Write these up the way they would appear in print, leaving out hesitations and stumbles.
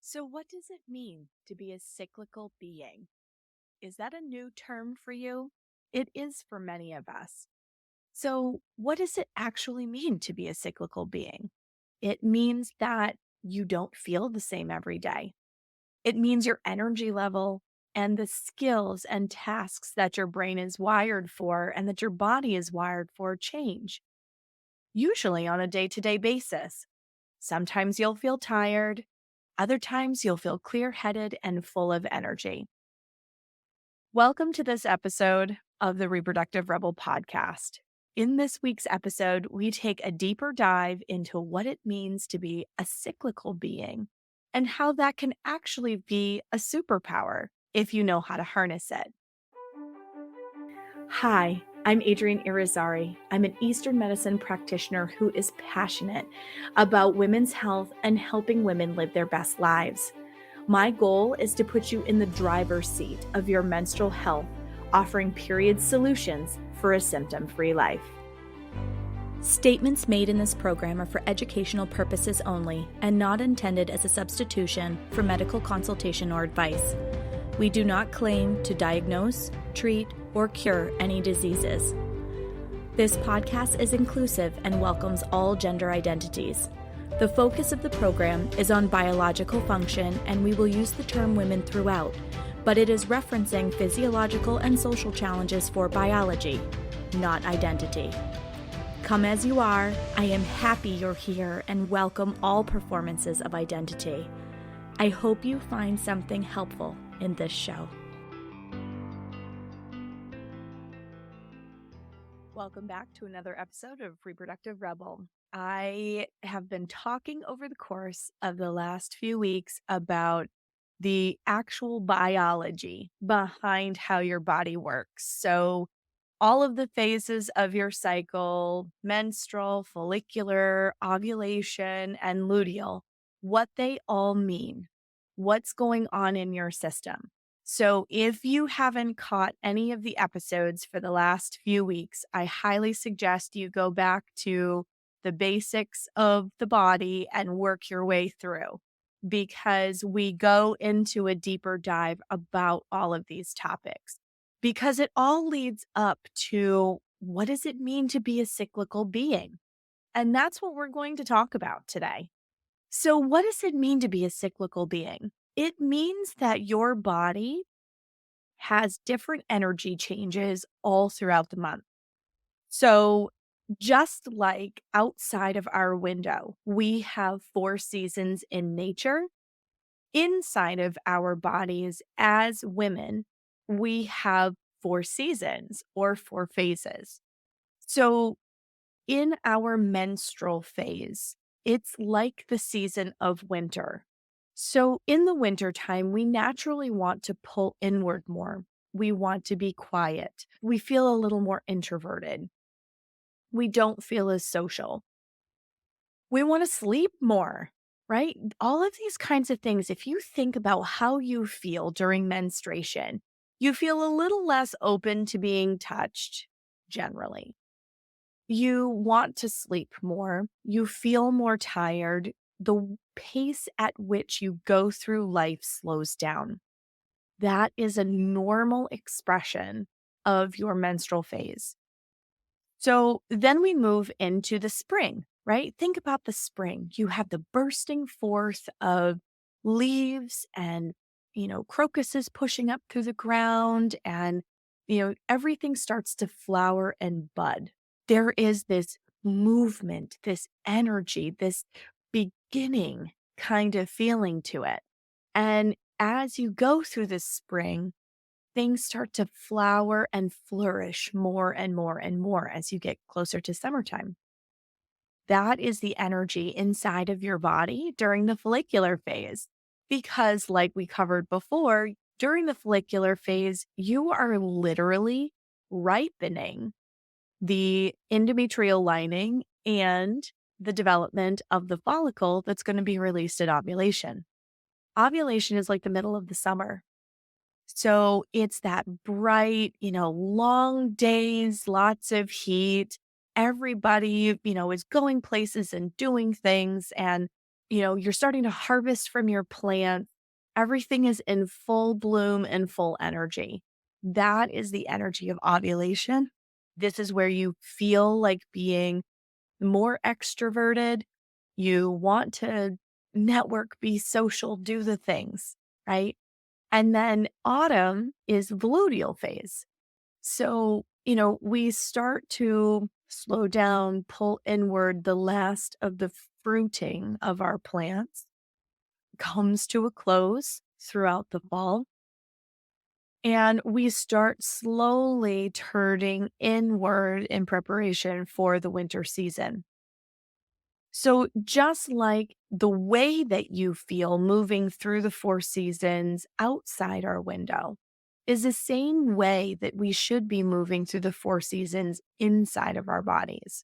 So, what does it mean to be a cyclical being? Is that a new term for you? It is for many of us. So, what does it actually mean to be a cyclical being? It means that you don't feel the same every day. It means your energy level and the skills and tasks that your brain is wired for and that your body is wired for change, usually on a day to day basis. Sometimes you'll feel tired. Other times you'll feel clear headed and full of energy. Welcome to this episode of the Reproductive Rebel podcast. In this week's episode, we take a deeper dive into what it means to be a cyclical being and how that can actually be a superpower if you know how to harness it. Hi, I'm Adrienne Irizarry. I'm an Eastern medicine practitioner who is passionate about women's health and helping women live their best lives. My goal is to put you in the driver's seat of your menstrual health, offering period solutions for a symptom-free life. Statements made in this program are for educational purposes only and not intended as a substitution for medical consultation or advice. We do not claim to diagnose, treat, or cure any diseases. This podcast is inclusive and welcomes all gender identities. The focus of the program is on biological function, and we will use the term women throughout, but it is referencing physiological and social challenges for biology, not identity. Come as you are, I am happy you're here and welcome all performances of identity. I hope you find something helpful in this show. Welcome back to another episode of Reproductive Rebel. I have been talking over the course of the last few weeks about the actual biology behind how your body works. So, all of the phases of your cycle, menstrual, follicular, ovulation, and luteal, what they all mean, what's going on in your system. So, if you haven't caught any of the episodes for the last few weeks, I highly suggest you go back to the basics of the body and work your way through, because we go into a deeper dive about all of these topics, because it all leads up to what does it mean to be a cyclical being? And that's what we're going to talk about today. So, what does it mean to be a cyclical being? It means that your body has different energy changes all throughout the month. So, just like outside of our window, we have 4 seasons in nature. Inside of our bodies as women, we have 4 seasons or 4 phases. So, in our menstrual phase, it's like the season of winter. So, in the wintertime, we naturally want to pull inward more. We want to be quiet. We feel a little more introverted. We don't feel as social. We want to sleep more, right? All of these kinds of things, if you think about how you feel during menstruation, you feel a little less open to being touched generally. You want to sleep more. You feel more tired. The pace at which you go through life slows down. That is a normal expression of your menstrual phase. So then we move into the spring, right? Think about the spring. You have the bursting forth of leaves and, crocuses pushing up through the ground, and, everything starts to flower and bud. There is this movement, this energy, this beginning kind of feeling to it. And as you go through this spring, things start to flower and flourish more and more and more as you get closer to summertime. That is the energy inside of your body during the follicular phase. Because, like we covered before, during the follicular phase, you are literally ripening the endometrial lining and the development of the follicle that's going to be released at ovulation. Ovulation is like the middle of the summer. So it's that bright, long days, lots of heat. Everybody, is going places and doing things. And, you're starting to harvest from your plant. Everything is in full bloom and full energy. That is the energy of ovulation. This is where you feel like being more extroverted. You want to network, be social, do the things, right? And then autumn is the luteal phase. So, we start to slow down, pull inward. The last of the fruiting of our plants comes to a close throughout the fall. And we start slowly turning inward in preparation for the winter season. So, just like the way that you feel moving through the four seasons outside our window is the same way that we should be moving through the four seasons inside of our bodies.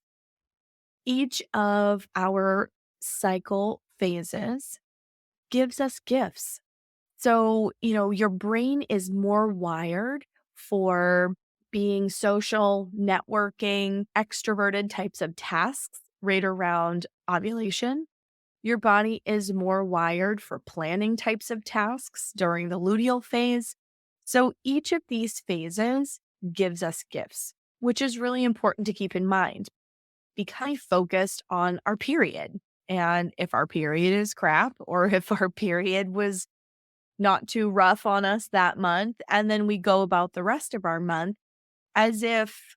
Each of our cycle phases gives us gifts. So, your brain is more wired for being social, networking, extroverted types of tasks right around ovulation. Your body is more wired for planning types of tasks during the luteal phase. So, each of these phases gives us gifts, which is really important to keep in mind. Be kind of focused on our period. And if our period is crap, or if our period was not too rough on us that month. And then we go about the rest of our month as if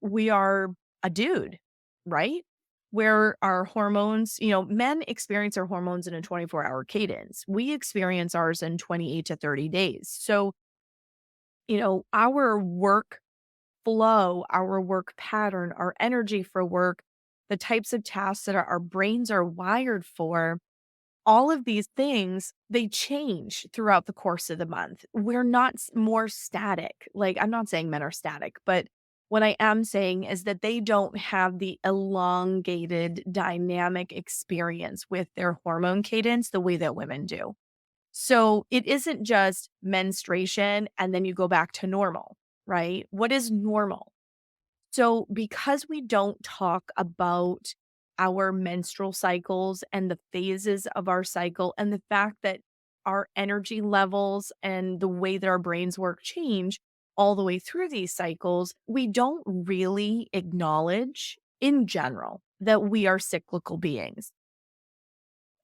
we are a dude, right? Where our hormones, men experience their hormones in a 24-hour cadence. We experience ours in 28 to 30 days. So, our work flow, our work pattern, our energy for work, the types of tasks that our brains are wired for, all of these things, they change throughout the course of the month. We're not more static. Like, I'm not saying men are static, but what I am saying is that they don't have the elongated dynamic experience with their hormone cadence the way that women do. So it isn't just menstruation and then you go back to normal, right? What is normal? So, because we don't talk about our menstrual cycles and the phases of our cycle, and the fact that our energy levels and the way that our brains work change all the way through these cycles, we don't really acknowledge in general that we are cyclical beings.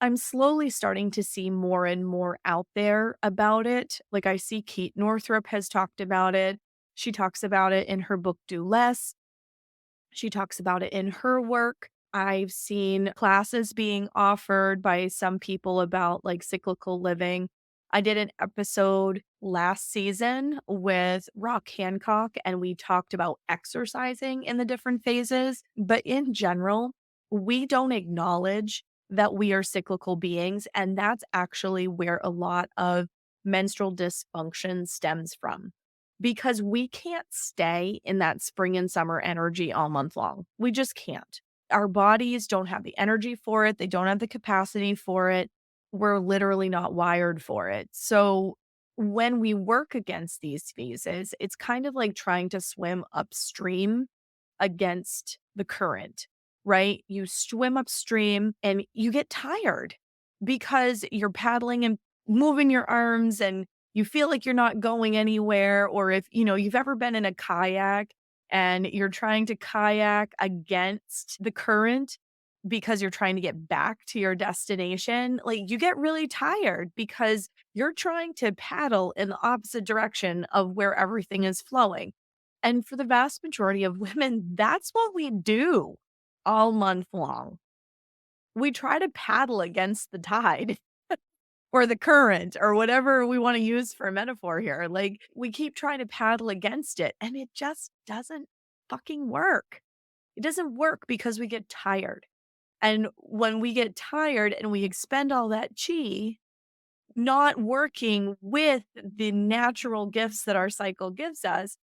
I'm slowly starting to see more and more out there about it. Like, I see Kate Northrup has talked about it. She talks about it in her book, Do Less. She talks about it in her work. I've seen classes being offered by some people about like cyclical living. I did an episode last season with Rock Hancock, and we talked about exercising in the different phases. But in general, we don't acknowledge that we are cyclical beings. And that's actually where a lot of menstrual dysfunction stems from, because we can't stay in that spring and summer energy all month long. We just can't. Our bodies don't have the energy for it. They don't have the capacity for it. We're literally not wired for it. So when we work against these phases, it's kind of like trying to swim upstream against the current, right? You swim upstream and you get tired because you're paddling and moving your arms and you feel like you're not going anywhere. Or if, you've ever been in a kayak and you're trying to kayak against the current because you're trying to get back to your destination, like you get really tired because you're trying to paddle in the opposite direction of where everything is flowing. And for the vast majority of women, that's what we do all month long. We try to paddle against the tide or the current or whatever we want to use for a metaphor here. Like, we keep trying to paddle against it and it just doesn't fucking work. It doesn't work because we get tired. And when we get tired and we expend all that chi, not working with the natural gifts that our cycle gives us,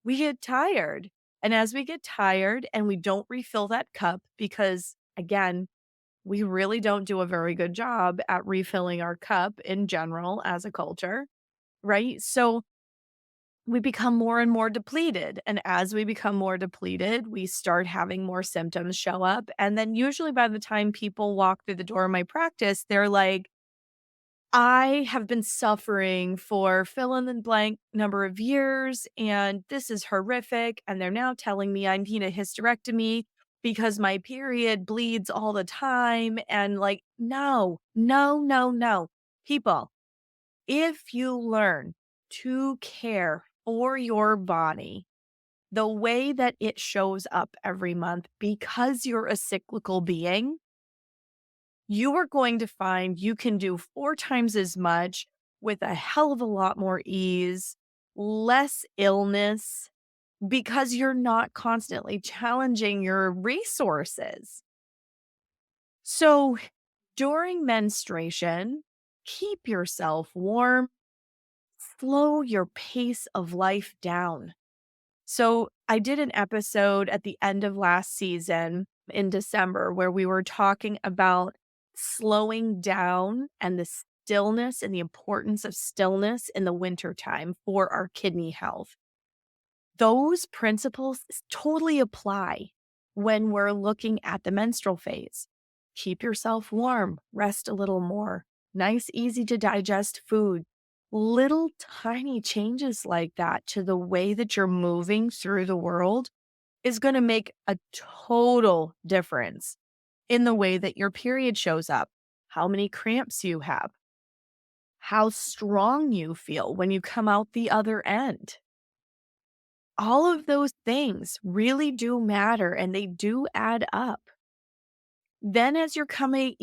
we get tired. And as we get tired and we don't refill that cup, because again, we really don't do a very good job at refilling our cup in general as a culture, right? So we become more and more depleted. And as we become more depleted, we start having more symptoms show up. And then usually by the time people walk through the door of my practice, they're like, I have been suffering for fill in the blank number of years, and this is horrific. And they're now telling me I need a hysterectomy because my period bleeds all the time. And like, no, no, no, no. People, if you learn to care for your body the way that it shows up every month because you're a cyclical being, you are going to find you can do 4 times as much with a hell of a lot more ease, less illness, because you're not constantly challenging your resources. So during menstruation, keep yourself warm, slow your pace of life down. So I did an episode at the end of last season in December where we were talking about slowing down and the stillness and the importance of stillness in the wintertime for our kidney health. Those principles totally apply when we're looking at the menstrual phase. Keep yourself warm, rest a little more, nice, easy to digest food. Little tiny changes like that to the way that you're moving through the world is going to make a total difference in the way that your period shows up, how many cramps you have, how strong you feel when you come out the other end. All of those things really do matter and they do add up. Then as you're coming,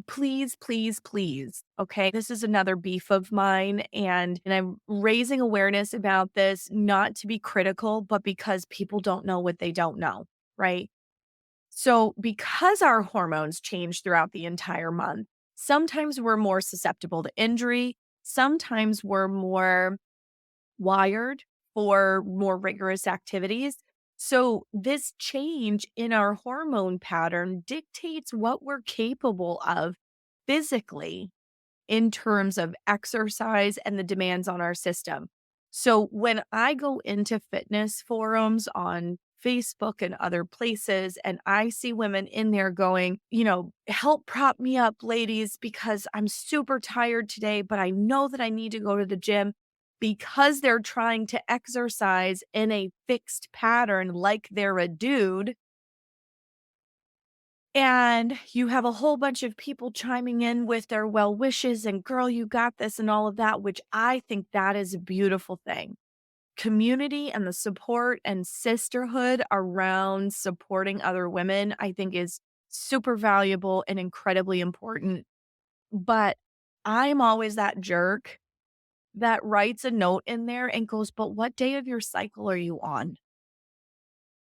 please, please, please, okay, this is another beef of mine and I'm raising awareness about this, not to be critical, but because people don't know what they don't know, right? So because our hormones change throughout the entire month, sometimes we're more susceptible to injury, sometimes we're more wired for more rigorous activities. So, this change in our hormone pattern dictates what we're capable of physically in terms of exercise and the demands on our system. So, when I go into fitness forums on Facebook and other places, and I see women in there going, help prop me up, ladies, because I'm super tired today, but I know that I need to go to the gym because they're trying to exercise in a fixed pattern like they're a dude. And you have a whole bunch of people chiming in with their well wishes and girl, you got this and all of that, which I think that is a beautiful thing. Community and the support and sisterhood around supporting other women, I think is super valuable and incredibly important. But I'm always that jerk that writes a note in there and goes, but what day of your cycle are you on?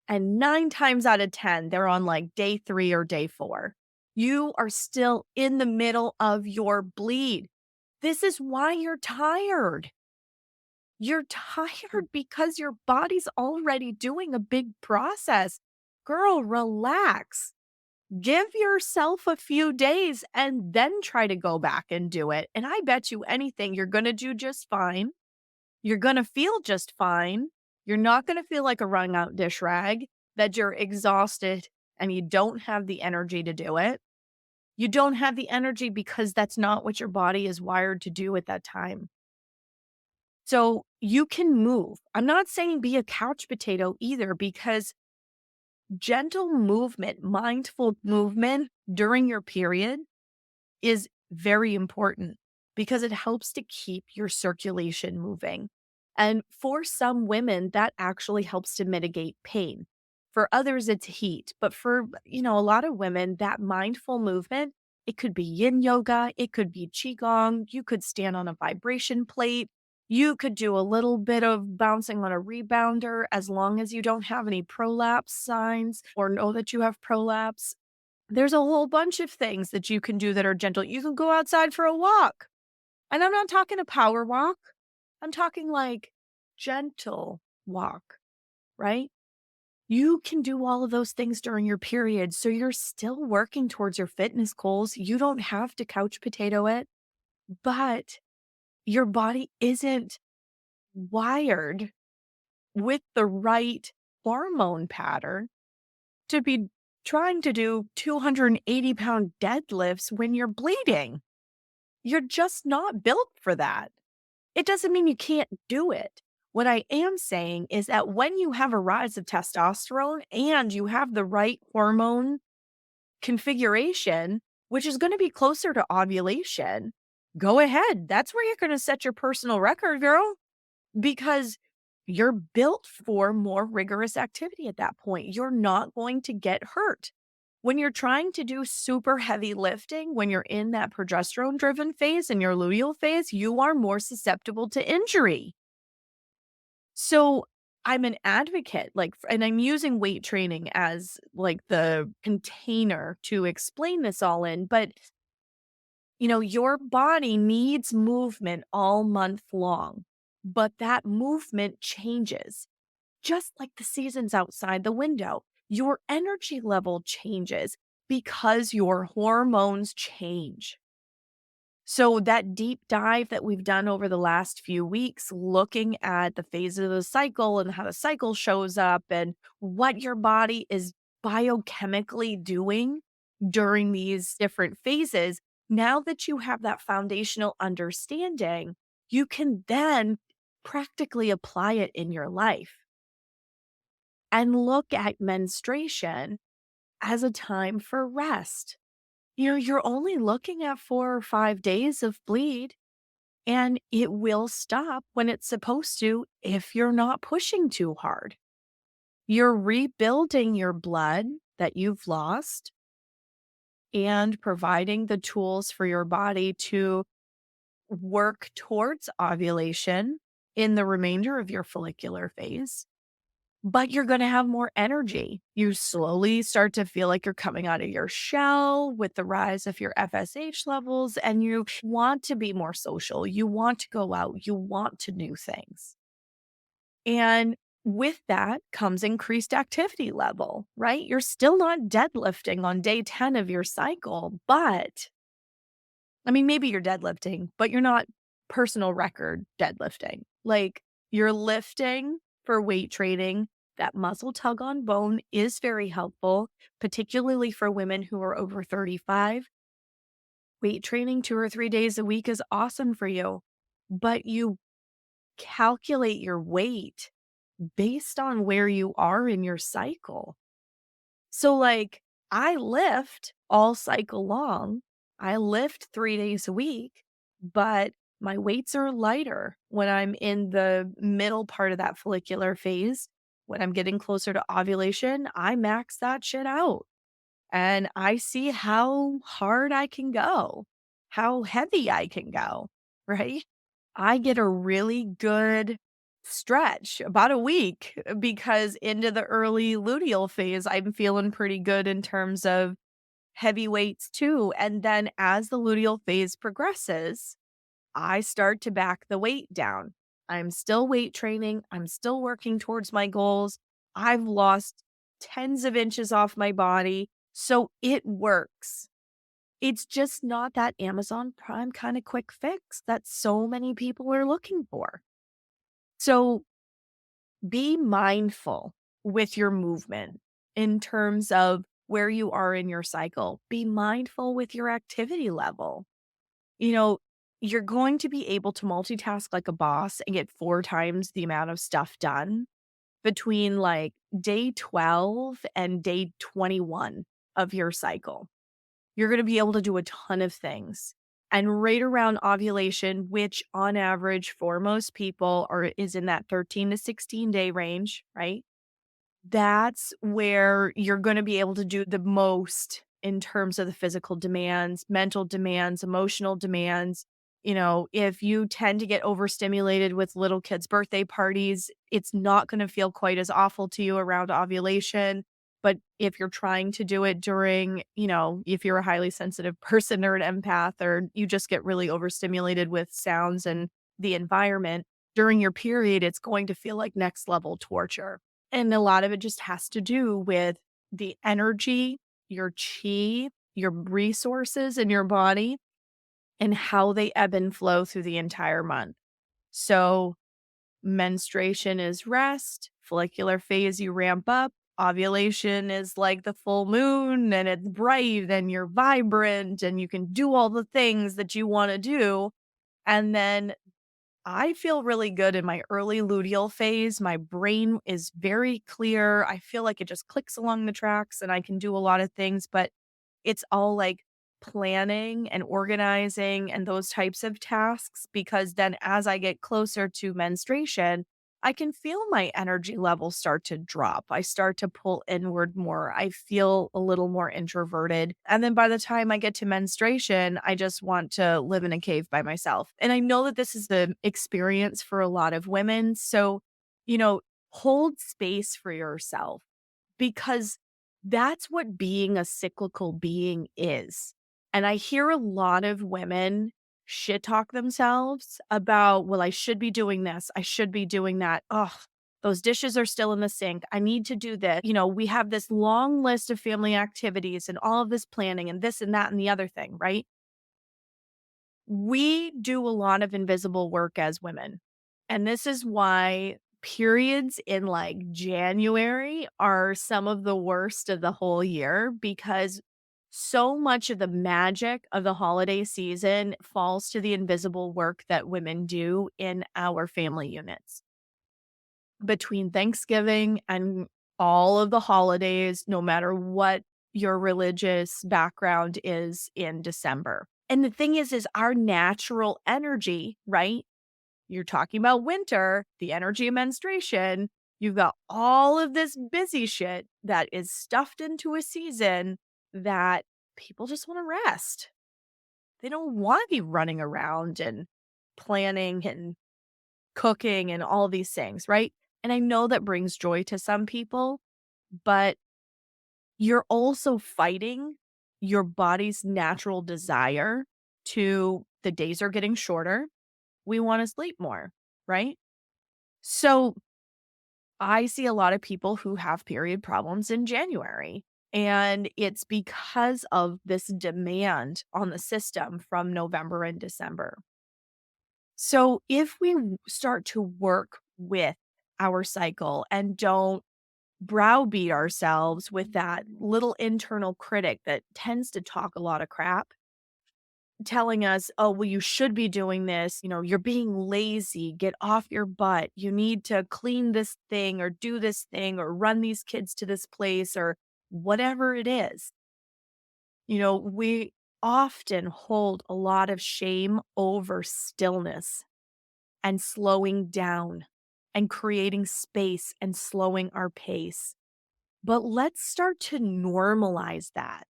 And 9 times out of 10, they're on like day 3 or day 4. You are still in the middle of your bleed. This is why you're tired. You're tired because your body's already doing a big process. Girl, relax. Give yourself a few days and then try to go back and do it. And I bet you anything, you're going to do just fine. You're going to feel just fine. You're not going to feel like a wrung out dish rag, that you're exhausted and you don't have the energy to do it. You don't have the energy because that's not what your body is wired to do at that time. So you can move. I'm not saying be a couch potato either, because gentle movement, mindful movement during your period is very important because it helps to keep your circulation moving. And for some women, that actually helps to mitigate pain. For others, it's heat. But for, a lot of women, that mindful movement, it could be yin yoga, it could be qigong, you could stand on a vibration plate, you could do a little bit of bouncing on a rebounder as long as you don't have any prolapse signs or know that you have prolapse. There's a whole bunch of things that you can do that are gentle. You can go outside for a walk. And I'm not talking a power walk. I'm talking like gentle walk, right? You can do all of those things during your period. So you're still working towards your fitness goals. You don't have to couch potato it, but your body isn't wired with the right hormone pattern to be trying to do 280-pound deadlifts when you're bleeding. You're just not built for that. It doesn't mean you can't do it. What I am saying is that when you have a rise of testosterone and you have the right hormone configuration, which is going to be closer to ovulation, go ahead. That's where you're going to set your personal record, girl, because you're built for more rigorous activity at that point. You're not going to get hurt. When you're trying to do super heavy lifting, when you're in that progesterone driven phase and your luteal phase, you are more susceptible to injury. So I'm an advocate, like, and I'm using weight training as like the container to explain this all in. But, your body needs movement all month long, but that movement changes just like the seasons outside the window. Your energy level changes because your hormones change. So, that deep dive that we've done over the last few weeks, looking at the phases of the cycle and how the cycle shows up and what your body is biochemically doing during these different phases, now that you have that foundational understanding, you can then practically apply it in your life and look at menstruation as a time for rest. You're only looking at 4 or 5 days of bleed, and it will stop when it's supposed to if you're not pushing too hard. You're rebuilding your blood that you've lost and providing the tools for your body to work towards ovulation in the remainder of your follicular phase. But you're going to have more energy. You slowly start to feel like you're coming out of your shell with the rise of your FSH levels, and you want to be more social. You want to go out. You want to do things. And with that comes increased activity level, right? You're still not deadlifting on day 10 of your cycle, but maybe you're deadlifting, but you're not personal record deadlifting. Like, you're lifting for weight training. That muscle tug on bone is very helpful, particularly for women who are over 35. Weight training 2 or 3 days a week is awesome for you, but you calculate your weight based on where you are in your cycle. So, like, I lift all cycle long. I lift 3 days a week, but my weights are lighter when I'm in the middle part of that follicular phase. When I'm getting closer to ovulation, I max that shit out and I see how hard I can go, how heavy I can go, right? I get a really good stretch, about a week, because into the early luteal phase, I'm feeling pretty good in terms of heavy weights too. And then as the luteal phase progresses, I start to back the weight down. I'm still weight training. I'm still working towards my goals. I've lost tens of inches off my body. So it works. It's just not that Amazon Prime kind of quick fix that so many people are looking for. So be mindful with your movement in terms of where you are in your cycle. Be mindful with your activity level. You know, you're going to be able to multitask like a boss and get 4 times the amount of stuff done between like day 12 and day 21 of your cycle. You're going to be able to do a ton of things. And right around ovulation, which on average for most people is in that 13 to 16 day range, right? That's where you're going to be able to do the most in terms of the physical demands, mental demands, emotional demands. If you tend to get overstimulated with little kids' birthday parties, it's not going to feel quite as awful to you around ovulation. But if you're trying to do it during, if you're a highly sensitive person or an empath, or you just get really overstimulated with sounds and the environment during your period, it's going to feel like next level torture. And a lot of it just has to do with the energy, your chi, your resources in your body, and how they ebb and flow through the entire month. So menstruation is rest, follicular phase, you ramp up, ovulation is like the full moon and it's bright and you're vibrant and you can do all the things that you want to do. And then I feel really good in my early luteal phase. My brain is very clear. I feel like it just clicks along the tracks and I can do a lot of things, but it's all like planning and organizing and those types of tasks because then as I get closer to menstruation, I can feel my energy level start to drop. I start to pull inward more. I feel a little more introverted. And then by the time I get to menstruation, I just want to live in a cave by myself. And I know that this is the experience for a lot of women. So, hold space for yourself because that's what being a cyclical being is. And I hear a lot of women shit talk themselves about, well, I should be doing this. I should be doing that. Oh, those dishes are still in the sink. I need to do this. We have this long list of family activities and all of this planning and this and that and the other thing, right? We do a lot of invisible work as women. And this is why periods in like January are some of the worst of the whole year because so much of the magic of the holiday season falls to the invisible work that women do in our family units. Between Thanksgiving and all of the holidays, no matter what your religious background is in December. And the thing is our natural energy, right? You're talking about winter, the energy of menstruation. You've got all of this busy shit that is stuffed into a season that people just want to rest. They don't want to be running around and planning and cooking and all these things, right? And I know that brings joy to some people, but you're also fighting your body's natural desire to the days are getting shorter. We want to sleep more, right? So I see a lot of people who have period problems in January. And it's because of this demand on the system from November and December. So if we start to work with our cycle and don't browbeat ourselves with that little internal critic that tends to talk a lot of crap, telling us, oh, well, you should be doing this. You're being lazy. Get off your butt. You need to clean this thing or do this thing or run these kids to this place or whatever it is. We often hold a lot of shame over stillness and slowing down and creating space and slowing our pace. But let's start to normalize that.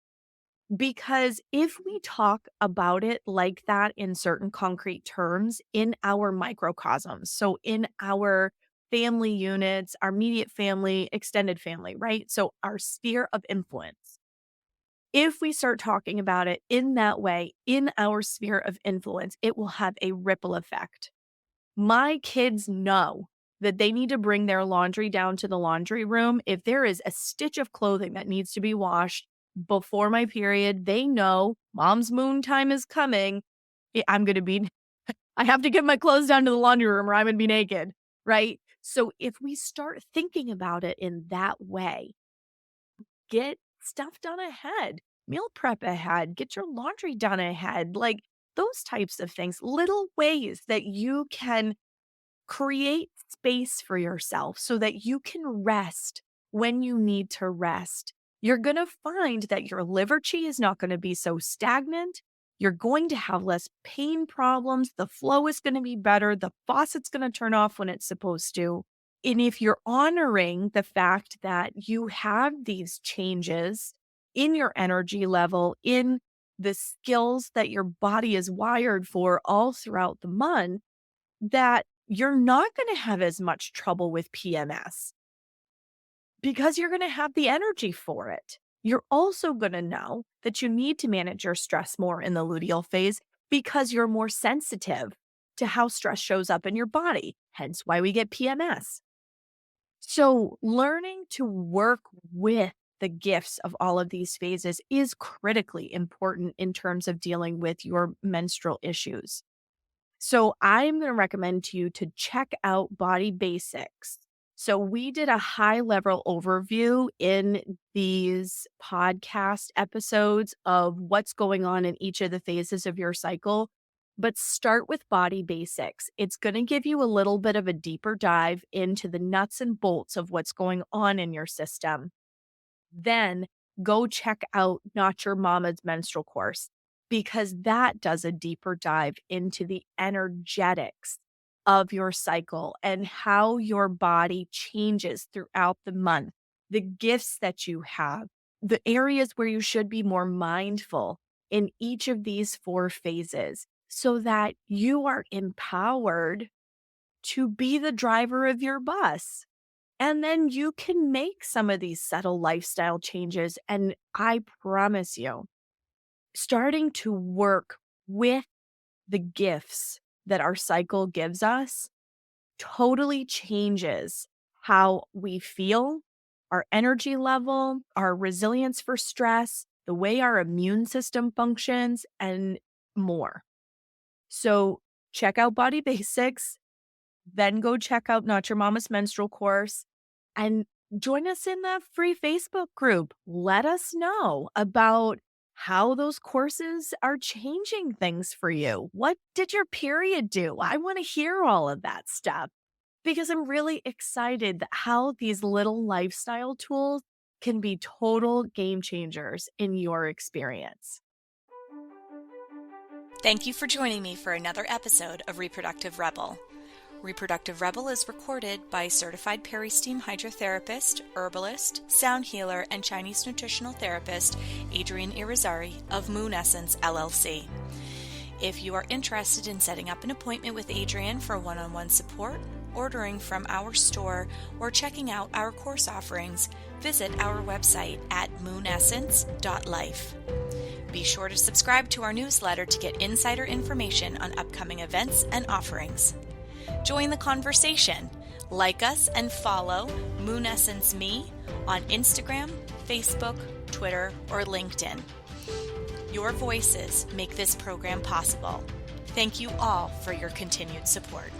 Because if we talk about it like that in certain concrete terms in our microcosms, so in our family units, our immediate family, extended family, right? So our sphere of influence. If we start talking about it in that way, in our sphere of influence, it will have a ripple effect. My kids know that they need to bring their laundry down to the laundry room. If there is a stitch of clothing that needs to be washed before my period, they know mom's moon time is coming. I'm going to be, I have to get my clothes down to the laundry room or I'm going to be naked. Right. So if we start thinking about it in that way, get stuff done ahead, meal prep ahead, get your laundry done ahead, like those types of things, little ways that you can create space for yourself so that you can rest when you need to rest. You're going to find that your liver chi is not going to be so stagnant. You're going to have less pain problems. The flow is going to be better. The faucet's going to turn off when it's supposed to. And if you're honoring the fact that you have these changes in your energy level, in the skills that your body is wired for all throughout the month, that you're not going to have as much trouble with PMS because you're going to have the energy for it. You're also going to know that you need to manage your stress more in the luteal phase because you're more sensitive to how stress shows up in your body, hence why we get PMS. So, learning to work with the gifts of all of these phases is critically important in terms of dealing with your menstrual issues. So I'm going to recommend to you to check out Body Basics. So we did a high level overview in these podcast episodes of what's going on in each of the phases of your cycle. But start with Body Basics. It's going to give you a little bit of a deeper dive into the nuts and bolts of what's going on in your system. Then go check out Not Your Mama's Menstrual Course, because that does a deeper dive into the energetics of your cycle and how your body changes throughout the month, the gifts that you have, the areas where you should be more mindful in each of these 4 phases so that you are empowered to be the driver of your bus. And then you can make some of these subtle lifestyle changes. And I promise you, starting to work with the gifts that our cycle gives us totally changes how we feel, our energy level, our resilience for stress, the way our immune system functions, and more. So check out Body Basics, then go check out Not Your Mama's Menstrual Course, and join us in the free Facebook group. Let us know about how those courses are changing things for you. What did your period do? I want to hear all of that stuff because I'm really excited that how these little lifestyle tools can be total game changers in your experience. Thank you for joining me for another episode of Reproductive Rebel. Reproductive Rebel is recorded by certified peri-steam hydrotherapist, herbalist, sound healer, and Chinese nutritional therapist Adrienne Irizarry of Moon Essence LLC. If you are interested in setting up an appointment with Adrienne for one-on-one support, ordering from our store, or checking out our course offerings, visit our website at moonessence.life. Be sure to subscribe to our newsletter to get insider information on upcoming events and offerings. Join the conversation. Like us and follow Moon Essence Me on Instagram, Facebook, Twitter, or LinkedIn. Your voices make this program possible. Thank you all for your continued support.